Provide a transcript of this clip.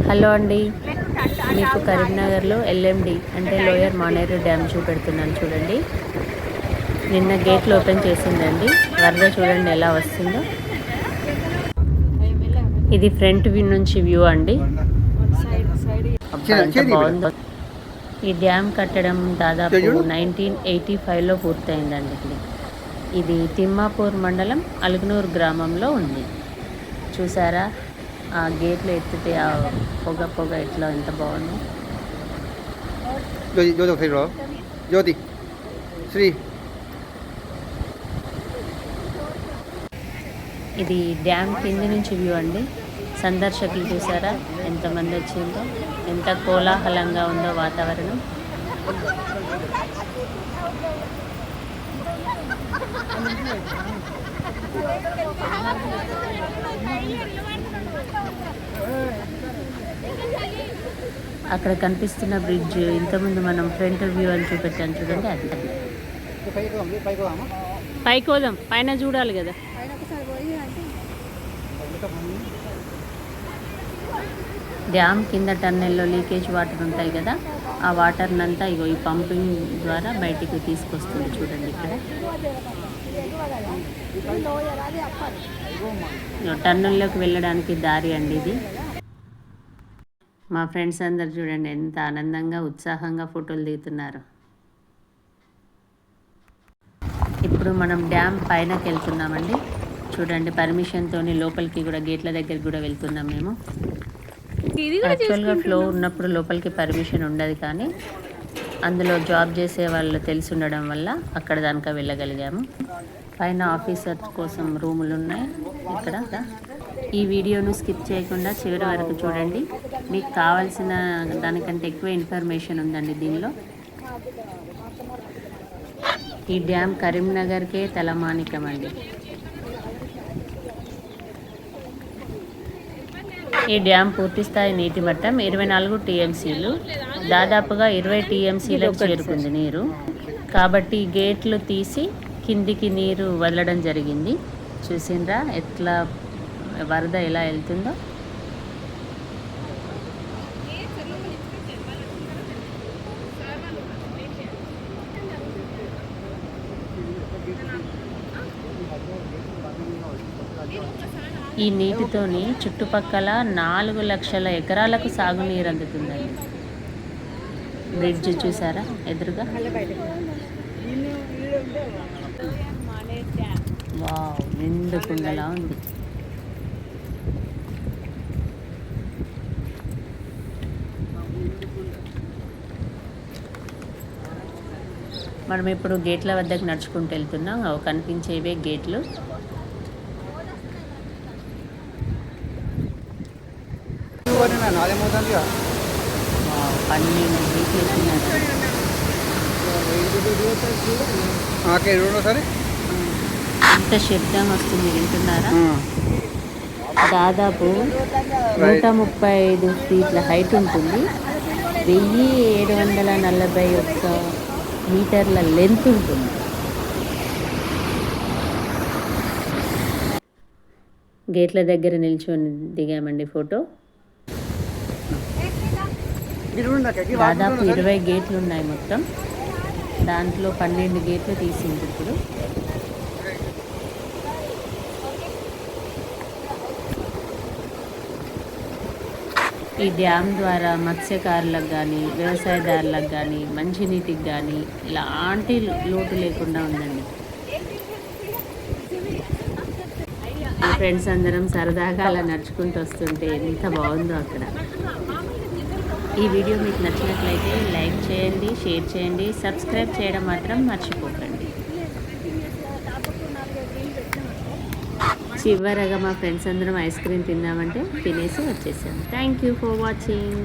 Hello అండి, మీకు కరీంనగర్లో ఎల్ఎండి అంటే లోయర్ మానేరు డ్యామ్ చూపెడుతున్నాను చూడండి. నిన్న గేట్లు ఓపెన్ చేసిందండి. వరద చూడండి ఎలా వస్తుందో. ఇది ఫ్రంట్ వ్యూ నుంచి వ్యూ అండి. ఎంత బాగుందో. ఈ డ్యామ్ కట్టడం దాదాపు 1985లో పూర్తయిందండి. ఇది తిమ్మాపూర్ మండలం అలుగునూరు గ్రామంలో ఉంది. చూసారా ఆ గేట్లు ఎత్తితే ఆ పొగ ఎట్లా ఎంత బాగుంది. ఇది డ్యామ్ కింద నుంచి వ్యూ అండి. సందర్శకులు చూసారా ఎంతమంది వచ్చిందో, ఎంత కోలాహలంగా ఉందో వాతావరణం. అక్కడ కనిపిస్తున్న బ్రిడ్జ్ ఇంతకుముందు మనం ఫ్రంట్ వ్యూ అని చూపెట్టాను చూడండి. అది పైకి పోదాం, పైన చూడాలి కదా. డ్యామ్ కింద టన్నెల్లో లీకేజ్ వాటర్ ఉంటాయి కదా, ఆ వాటర్నంతా ఇగో ఈ పంపింగ్ ద్వారా బయటికి తీసుకొస్తుంది చూడండి. ఇక్కడ టన్నుల్లోకి వెళ్ళడానికి దారి అండి ఇది. మా ఫ్రెండ్స్ అందరు చూడండి ఎంత ఆనందంగా ఉత్సాహంగా ఫోటోలు దిగుతున్నారు. ఇప్పుడు మనం డ్యామ్ పైనకి వెళ్తున్నామండి. చూడండి పర్మిషన్తో లోపలికి కూడా గేట్ల దగ్గరికి కూడా వెళ్తున్నాం మేము. యాక్చువల్గా ఫ్లో ఉన్నప్పుడు లోపలికి పర్మిషన్ ఉండదు, కానీ అందులో జాబ్ చేసే వాళ్ళు తెలిసి ఉండడం వల్ల అక్కడ దానికా వెళ్ళగలిగాము. పైన ఆఫీసర్ కోసం రూములు ఉన్నాయి ఇక్కడ. ఈ వీడియోను స్కిప్ చేయకుండా చివరి వరకు చూడండి. మీకు కావాల్సిన దానికంటే ఎక్కువ ఇన్ఫర్మేషన్ ఉందండి దీనిలో. ఈ డ్యామ్ కరీంనగర్కే తలమానికం అండి. ఈ డ్యామ్ పూర్తిస్థాయి నీటి మట్టం 24 టీఎంసీలు, దాదాపుగా 20 టీఎంసీలకు చేరుకుంది నీరు. కాబట్టి గేట్లు తీసి కిందికి నీరు వదలడం జరిగింది. చూసిండ్రా ఎట్లా వరద ఎలా వెళ్తుందో. ఈ నీటితోని చుట్టుపక్కల 4 లక్షల ఎకరాలకు సాగునీరు అందుతుందండి. బ్రిడ్జ్ చూసారా ఎదురుగా. వావ్, నిండు కుండలా ఉంది. మనం ఇప్పుడు గేట్ల వద్దకు నడుచుకుంటూ వెళ్తున్నాం. కనిపించేవే గేట్లు. ఎంత శబ్దం వస్తుంది వింటున్నారా. దాదాపు 135 ఫీట్ల హైట్ ఉంటుంది. 1741 మీటర్ల లెంత్ ఉంటుంది. గేట్ల దగ్గర నిల్చొని దిగామండి ఫోటో. దాదాపు 20 గేట్లు ఉన్నాయి మొత్తం. దాంట్లో 12 గేట్లు తీసింది ఇప్పుడు. ఈ డ్యామ్ ద్వారా మత్స్యకారులకు కానీ వ్యవసాయదారులకు కానీ మంచినీటికి కానీ ఎలాంటి లోటు లేకుండా ఉందండి. మా ఫ్రెండ్స్ అందరం సరదాగా అలా నడుచుకుంటూ వస్తుంటే ఎంత బాగుందో అక్కడ. ఈ వీడియో మీకు నచ్చినట్లయితే లైక్ చేయండి, షేర్ చేయండి, సబ్స్క్రైబ్ చేయడం మాత్రం మర్చిపోకండి. చివరగా మా ఫ్రెండ్స్ అందరం ఐస్ క్రీమ్ తిందామంటే తినేసి వచ్చేసాం. Thank you for watching.